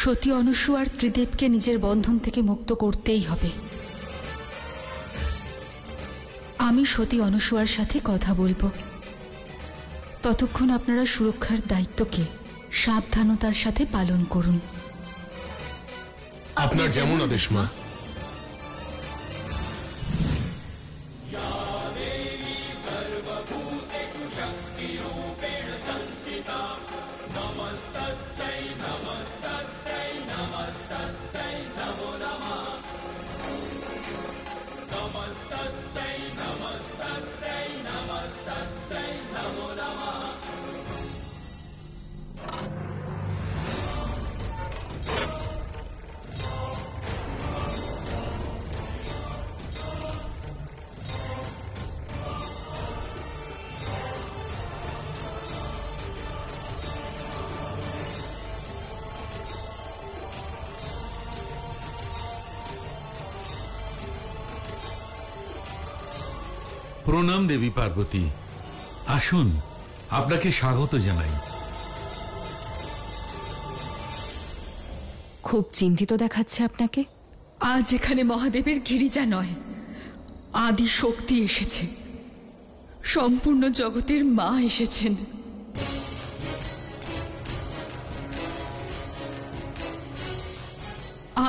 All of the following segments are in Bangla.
সতী অনুসূয়ার ত্রিদেবকে নিজের বন্ধন থেকে মুক্ত করতেই হবে। আমি সতী অনুসূয়ার সাথে কথা বলবো। ততক্ষণ আপনারা সুরক্ষার দায়িত্বকে সাবধানতার সাথে পালন করুন। আপনার যেমন আদেশ মা। প্রণাম দেবী পার্বতী, আসুন, আপনাকে স্বাগত জানাই। খুব চিন্তিত দেখাচ্ছে আপনাকে। আজ এখানে মহাদেবের গিরিজা নয়, আদি শক্তি এসেছে, সম্পূর্ণ জগতের মা এসেছেন।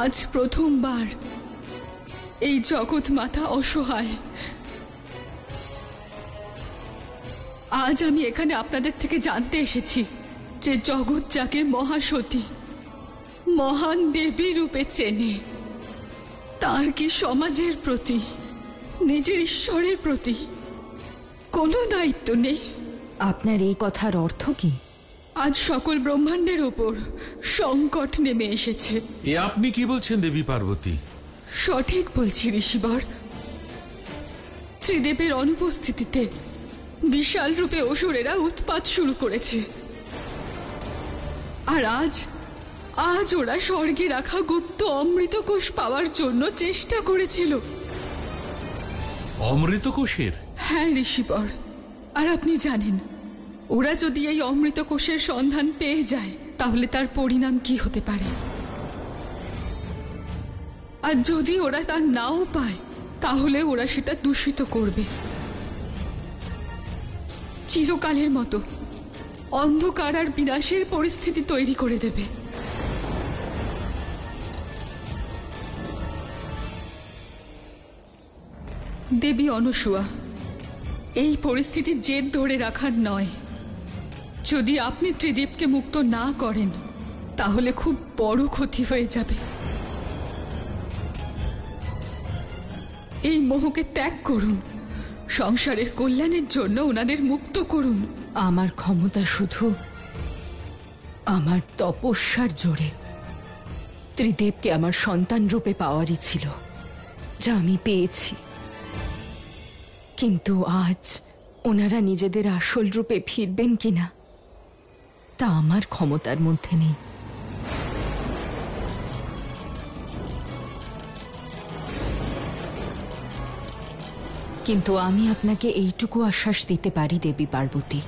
আজ প্রথমবার এই জগৎ মাতা অসহায়। আজ আমি এখানে আপনাদের থেকে জানতে এসেছি যে জগৎ যাকে মহাসতী, মহান দেবী রূপে চেনে, তার কি সমাজের প্রতি, নিজের ঈশ্বরের প্রতি কোনো দায়িত্ব নেই? আপনার এই কথার অর্থ কি? আজ সকল ব্রহ্মাণ্ডের ওপর সংকট নেমে এসেছে। এ আপনি কি বলছেন দেবী পার্বতী? সঠিক বলছি ঋষিবর। ত্রিদেবের অনুপস্থিতিতে বিশাল রূপে অসুরেরা উৎপাত শুরু করেছে। আর আজ ওরা স্বর্গে রাখা গুপ্ত অমৃতকোষ পাওয়ার জন্য চেষ্টা করেছিল। অমৃতকোষের? হ্যাঁ ঋষিবর, আর আপনি জানেন ওরা যদি এই অমৃতকোষের সন্ধান পেয়ে যায় তাহলে তার পরিণাম কি হতে পারে। আর যদি ওরা তা নাও পায় তাহলে ওরা সেটা দূষিত করবে, চিরকালের মতো অন্ধকার আর বিনাশের পরিস্থিতি তৈরি করে দেবে। দেবী অনুসূয়া, এই পরিস্থিতির জেদ ধরে রাখার নয়। যদি আপনি ত্রিদেবকে মুক্ত না করেন তাহলে খুব বড় ক্ষতি হয়ে যাবে। এই মোহকে ত্যাগ করুন, সংসারের কল্যাণের জন্য ওনাদের মুক্ত করুন। আমার ক্ষমতা শুধু আমার তপস্যার জোরে ত্রিদেবকে আমার সন্তান রূপে পাওয়ারই ছিল, যা আমি পেয়েছি। কিন্তু আজ ওনারা নিজেদের আসল রূপে ফিরবেন কিনা তা আমার ক্ষমতার মধ্যে নেই। কিন্তু আমি আপনাকে এইটুকু আশ্বাস দিতে পারি দেবী পার্বতী,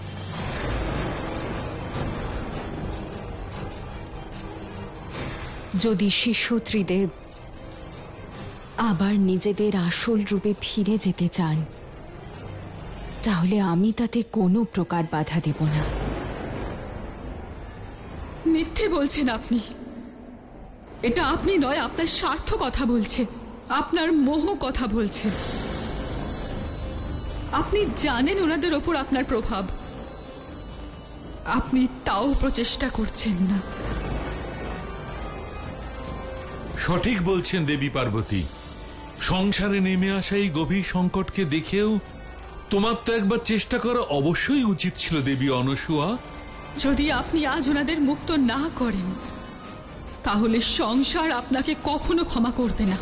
যদি শিশু ত্রিদেব আবার নিজেদের আসল রূপে ফিরে যেতে চান তাহলে আমি তাতে কোনো প্রকার বাধা দেব না। মিথ্যে বলছেন আপনি। এটা আপনি নয়, আপনার স্বার্থ কথা বলছে, আপনার মোহ কথা বলছে। আপনি জানেন ওনাদের ওপর আপনার প্রভাব, আপনি তাও প্রচেষ্টা করছেন না। সঠিক বলছেন দেবী পার্বতী। সংসারে নেমে আসা এই গভীর সংকটকে দেখেও তোমার তো একবার চেষ্টা করা অবশ্যই উচিত ছিল দেবী অনুসূয়া। যদি আপনি আজ ওনাদের মুক্ত না করেন তাহলে সংসার আপনাকে কখনো ক্ষমা করবে না।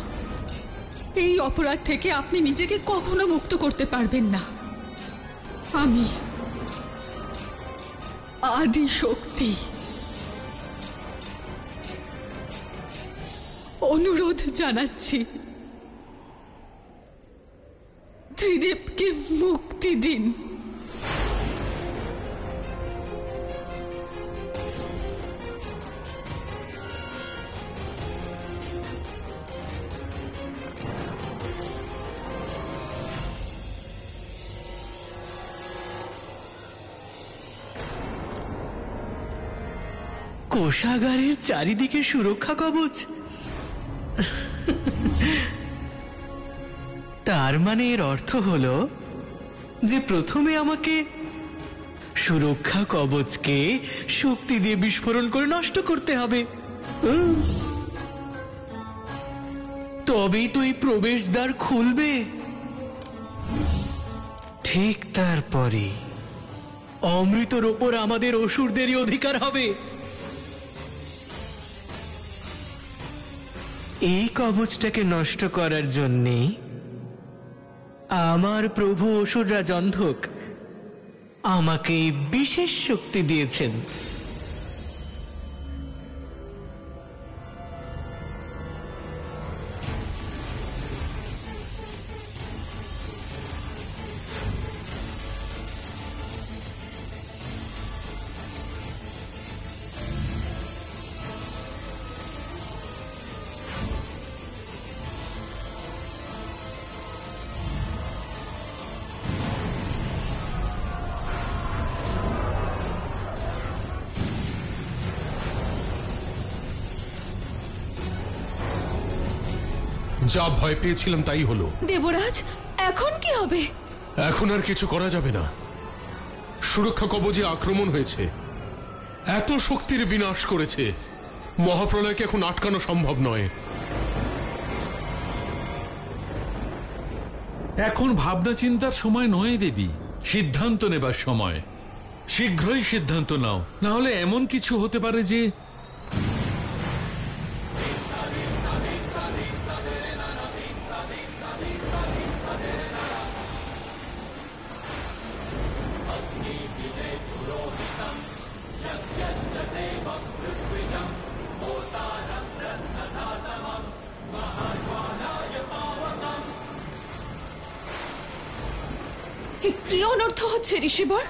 এই অপরাধ থেকে আপনি নিজেকে কখনো মুক্ত করতে পারবেন না। আমি আদি শক্তি অনুরোধ জানাচ্ছি, ত্রিদেবকে মুক্তি দিন। কোষাগারের চারিদিকে সুরক্ষা কবচ। তার মানে এর অর্থ হলো যে প্রথমে আমাকে সুরক্ষা কবচকে শক্তি দিয়ে বিস্ফোরণ করে নষ্ট করতে হবে, তবেই তো এই প্রবেশদ্বার খুলবে। ঠিক তারপরে অমৃতর ওপর আমাদের অসুরদেরই অধিকার হবে। এই কবচটাকে নষ্ট করার জন্যে আমার প্রভু অসুররাজ অন্ধক আমাকে বিশেষ শক্তি দিয়েছেন। যা ভয় পেয়েছিলাম তাই হলো। দেবরাজ, এখন কি হবে? এখন আর কিছু করা যাবে না। সুরক্ষা কবচে আক্রমণ হয়েছে, এত শক্তির বিনাশ করেছে, মহাপ্রলয়কে এখন আটকানো সম্ভব নয়। এখন ভাবনা চিন্তার সময় নয় দেবী, সিদ্ধান্ত নেবার সময়। শীঘ্রই সিদ্ধান্ত নাও, না হলে এমন কিছু হতে পারে যে কি অনর্থ হচ্ছে ঋষিবর?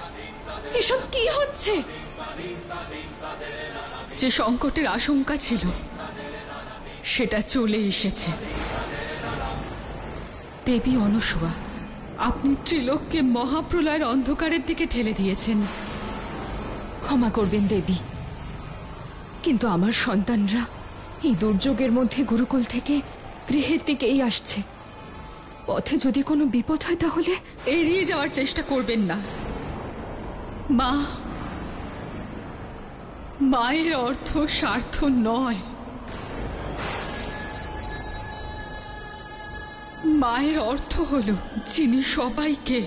এসব কি হচ্ছে? যে সংকটের আশঙ্কা ছিল সেটা চলে এসেছে। দেবী অনসূয়া, আপনি ত্রিলোককে মহাপ্রলয়ের অন্ধকারের দিকে ঠেলে দিয়েছেন। ক্ষমা করবেন দেবী, কিন্তু আমার সন্তানরা এই দুর্যোগের মধ্যে গুরুকুল থেকে গৃহের দিকেই আসছে। পথে যদি কোনো বিপদ হয় তাহলে এড়িয়ে যাওয়ার চেষ্টা করবেন না। মায়ের অর্থ স্বার্থ নয়। মায়ের অর্থ হল যিনি সবাইকে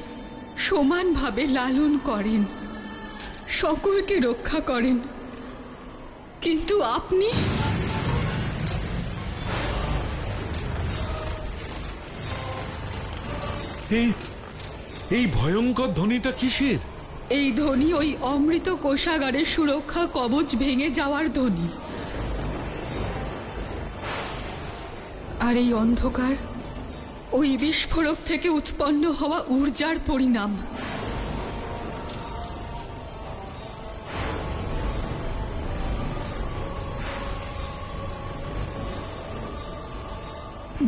সমানভাবে লালন করেন, সকলকে রক্ষা করেন। কিন্তু আপনি এই ভয়ঙ্কর ধ্বনিটা কিসের? এই ধ্বনি ওই অমৃত কোষাগারের সুরক্ষা কবচ ভেঙে যাওয়ার ধ্বনি। আর এই অন্ধকার ওই বিস্ফোরক থেকে উৎপন্ন হওয়া ঊর্জার পরিণাম।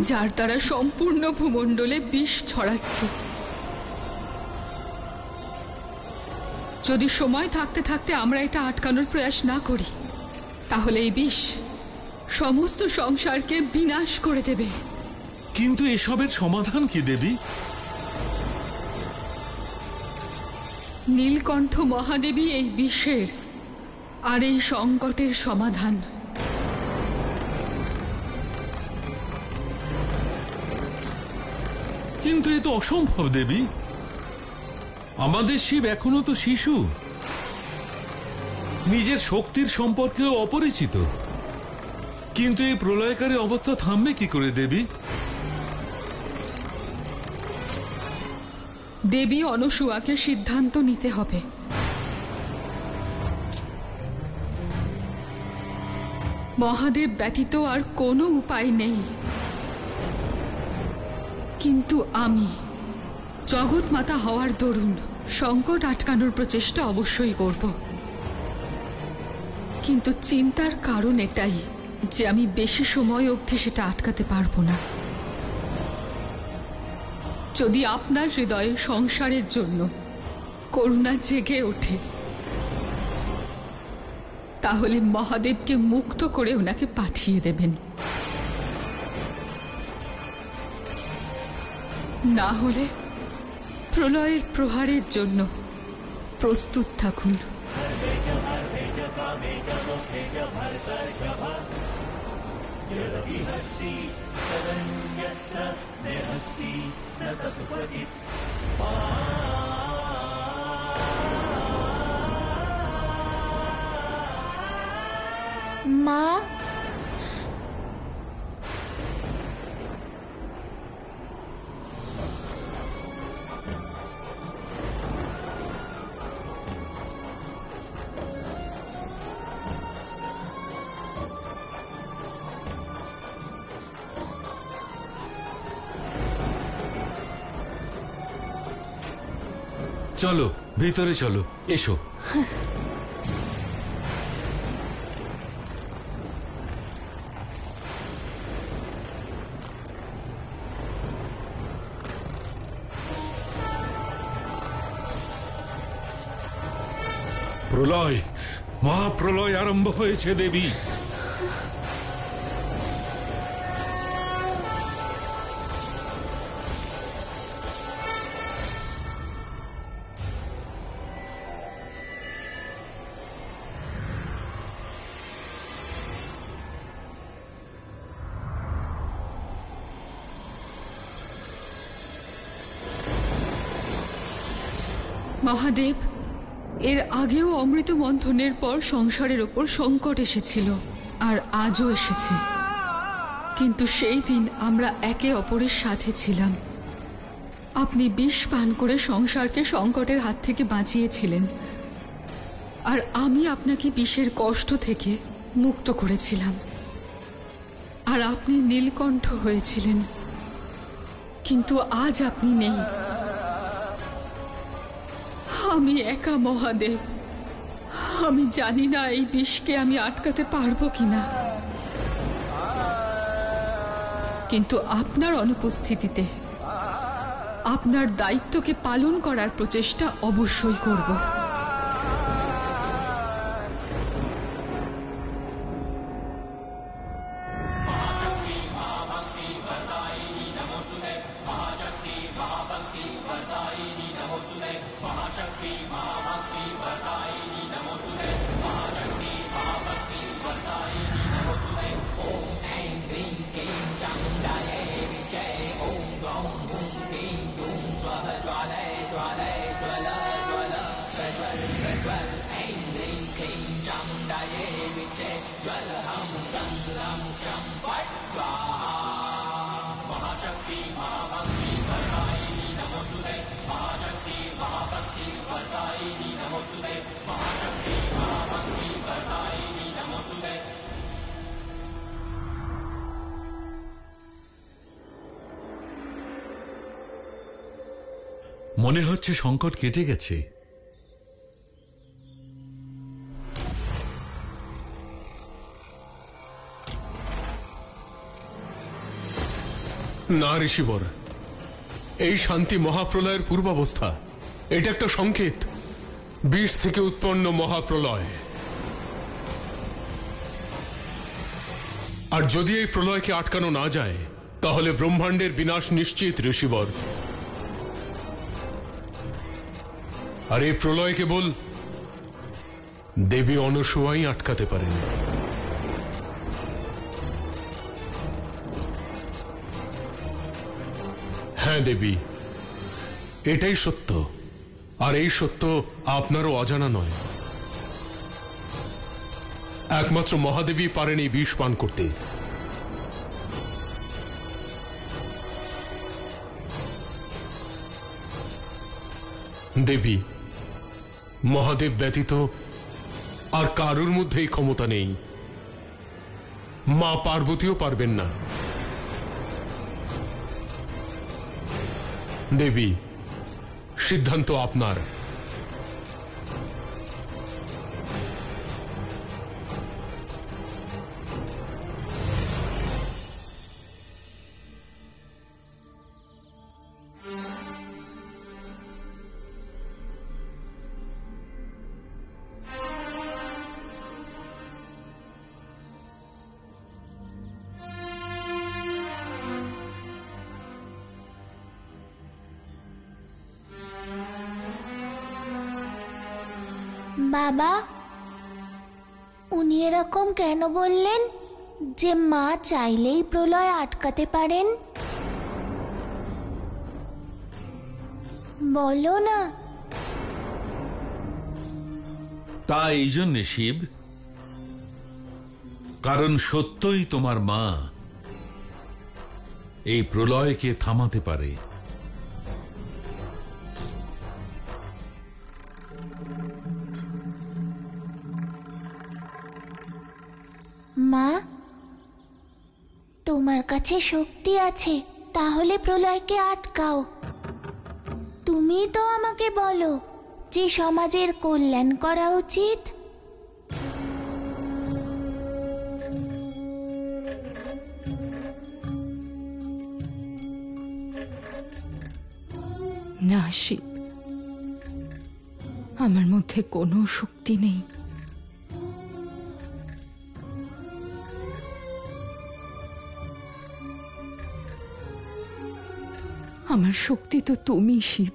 যার দ্বারা সম্পূর্ণ ভূমণ্ডলে বিষ ছড়াচ্ছে। যদি সময় থাকতে থাকতে আমরা এটা আটকানোর প্রয়াস না করি, তাহলে এই বিষ সমস্ত সংসারকে বিনাশ করে দেবে। কিন্তু এসবের সমাধান কি দেবী? নীলকণ্ঠ মহাদেবী এই বিষের আর এই সংকটের সমাধান। কিন্তু এ তো অসম্ভব দেবী। আমাদের শিব এখনো তো শিশু, নিজের শক্তির সম্পর্কেও অপরিচিত। কিন্তু এই প্রলয়কারী অবস্থা থামবে কি করে দেবী? দেবী অনসূয়াকে সিদ্ধান্ত নিতে হবে। মহাদেব ব্যতীত আর কোনো উপায় নেই। কিন্তু আমি জগৎমাতা হওয়ার দরুন সংকট আটকানোর প্রচেষ্টা অবশ্যই করব। কিন্তু চিন্তার কারণ এটাই যে আমি বেশি সময় অবধি সেটা আটকাতে পারবো না। যদি আপনার হৃদয়ে সংসারের জন্য করুণা জেগে ওঠে, তাহলে মহাদেবকে মুক্ত করে ওনাকে পাঠিয়ে দেবেন, না হলে প্রলয়ের প্রহারের জন্য প্রস্তুত থাকুন। মা, চলো ভিতরে চলো, এসো। প্রলয়, মহাপ্রলয় আরম্ভ হয়েছে দেবী। মহাদেব, এর আগেও অমৃত মন্থনের পর সংসারের ওপর সংকট এসেছিল, আর আজও এসেছে। কিন্তু সেই দিন আমরা একে অপরের সাথে ছিলাম। আপনি বিষ পান করে সংসারকে সংকটের হাত থেকে বাঁচিয়েছিলেন, আর আমি আপনাকে বিষের কষ্ট থেকে মুক্ত করেছিলাম। আর আপনি নীলকণ্ঠ হয়েছিলেন, কিন্তু আজ আপনি নেই। আমি একা মহাদেব, আমি জানি না এই বিষকে আমি আটকাতে পারবো কিনা, কিন্তু আপনার অনুপস্থিতিতে আপনার দায়িত্বকে পালন করার প্রচেষ্টা অবশ্যই করব। মনে হচ্ছে সংকট কেটে গেছে। না ঋষিবর, এই শান্তি মহাপ্রলয়ের পূর্বাবস্থা। এটা একটা সংকেত, বিষ থেকে উৎপন্ন মহাপ্রলয়। আর যদি এই প্রলয়কে আটকানো না যায়, তাহলে ব্রহ্মাণ্ডের বিনাশ নিশ্চিত ঋষিবর। আর এই প্রলয় কেবল দেবী অনসূয়াই আটকাতে পারেন। হ্যাঁ দেবী, এটাই সত্য, আর এই সত্য আপনারও অজানা নয়। একমাত্র মহাদেবী পারেন এই বিষ পান করতে। দেবী, মহাদেব ব্যতীত আর কারুর মধ্যে এই ক্ষমতা নেই। মা পার্বতীও পারবেন না। দেবী, সিদ্ধান্ত আপনার। বাবা, উনি এরকম কেন বললেন যে মা চাইলেই প্রলয় আটকাতে পারেন? বলো না। তা এই জন্যে শিব, কারণ সত্যই তোমার মা এই প্রলয়কে থামাতে পারে। মা, তোমার কাছে শক্তি আছে, তাহলে প্রলয়কে আটকাও। তুমি তো আমাকে বলো যে সমাজের কল্যাণ করা উচিত। না শিব, আমার মধ্যে কোনো শক্তি নেই। আমার শক্তি তো তুমি শিব।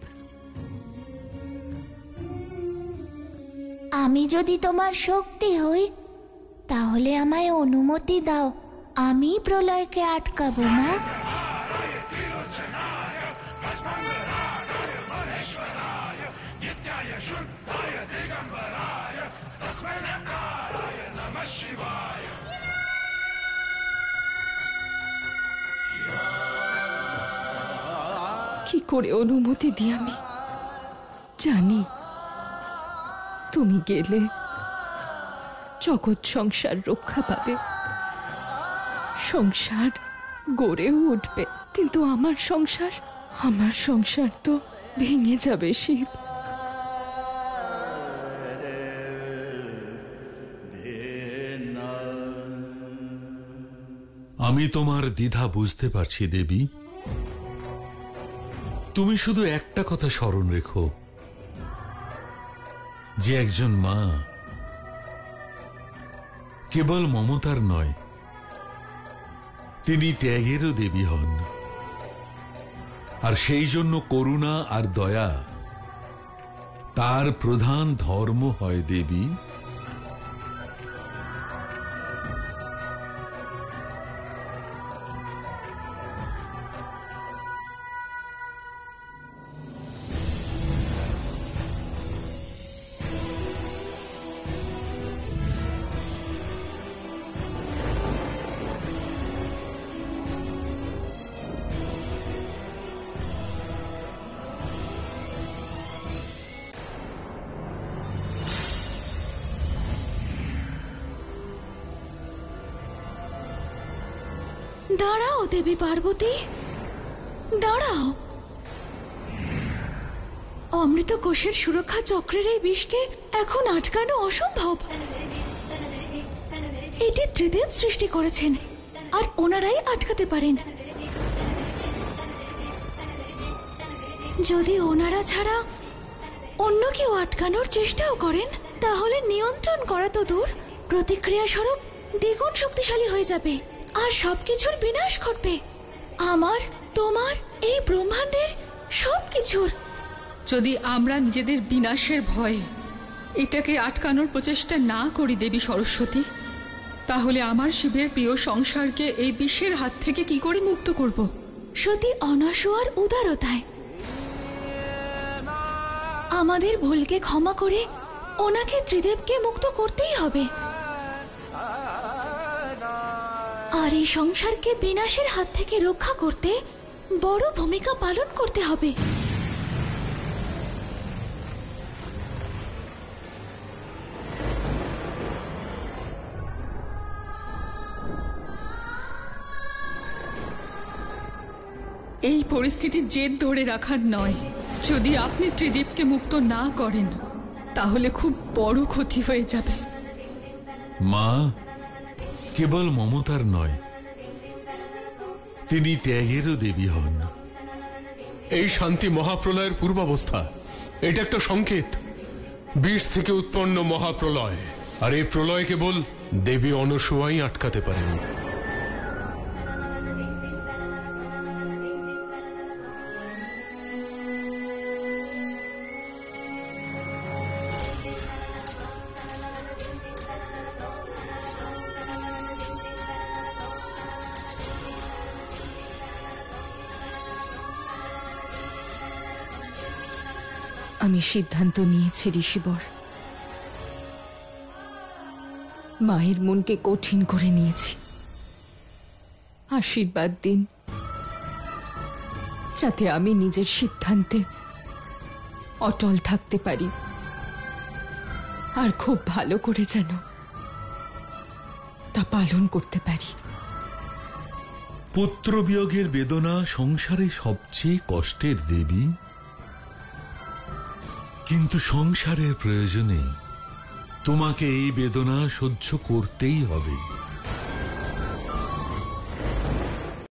আমি যদি তোমার শক্তি হই, তাহলে আমায় অনুমতি দাও, আমি প্রলয়কে আটকাবো। মা, কি করে অনুমতি দিই? আমি জানি তুমি গেলে জগৎ সংসার রক্ষা পাবে, সংসার গড়েও উঠবে, কিন্তু আমার সংসার তো ভেঙে যাবে শিব। আমি তোমার দ্বিধা বুঝতে পারছি দেবী। তুমি শুধু একটা কথা স্মরণ রেখো, যে একজন মা কেবল মমতার নয়, তিনি ত্যাগেরও দেবী হন। আর সেই জন্য করুণা আর দয়া তার প্রধান ধর্ম হয় দেবী। দাঁড়াও দেবী পার্বতী, দাঁড়াও। অমৃত কোষের সুরক্ষা চক্রের এই বিষকে এখন আটকানো অসম্ভব। এটি ত্রিদেব সৃষ্টি করেছেন, আর ওনারাই আটকাতে পারেন। যদি ওনারা ছাড়া অন্য কেউ আটকানোর চেষ্টাও করেন, তাহলে নিয়ন্ত্রণ করা তো দূর, প্রতিক্রিয়া স্বরূপ দ্বিগুণ শক্তিশালী হয়ে যাবে, আর সবকিছুর বিনাশ ঘটবে। আমার, তোমার, এই ব্রহ্মাণ্ডের সবকিছুর। যদি আমরা নিজেদের বিনাশের ভয়ে এটাকে আটকানোর প্রচেষ্টা না করি দেবী সরস্বতী, তাহলে আমার শিবের প্রিয় সংসারকে এই বিষের হাত থেকে কি করে মুক্ত করব? সতী অনাসোয়ার উদারতায় আমাদের ভুলকে ক্ষমা করে ওনাকে ত্রিদেবকে মুক্ত করতেই হবে, আর এই সংসারকে বিনাশের হাত থেকে রক্ষা করতে বড় ভূমিকা পালন করতে হবে। এই পরিস্থিতির জেদ ধরে রাখার নয়। যদি আপনি ত্রিদীপকে মুক্ত না করেন, তাহলে খুব বড় ক্ষতি হয়ে যাবে। মা কেবল মমতার নয়, তিনি ত্যাগেরও দেবী হন। এই শান্তি মহাপ্রলয়ের পূর্বাবস্থা। এটা একটা সংকেত, বিষ থেকে উৎপন্ন মহাপ্রলয়, আর এই প্রলয় কেবল দেবী অনসূয়াই আটকাতে পারেন। আমি সিদ্ধান্ত নিয়েছি ঋষিবর। মায়ের মনকে কঠিন করে নিয়েছি। আশীর্বাদ দিন, যাতে আমি নিজের সিদ্ধান্তে অটল থাকতে পারি, আর খুব ভালো করে যেন তা পালন করতে পারি। পুত্রবিয়োগের বেদনা সংসারে সবচেয়ে কষ্টের দেবী, কিন্তু সংসারের প্রয়োজনে তোমাকে এই বেদনা সহ্য করতেই হবে।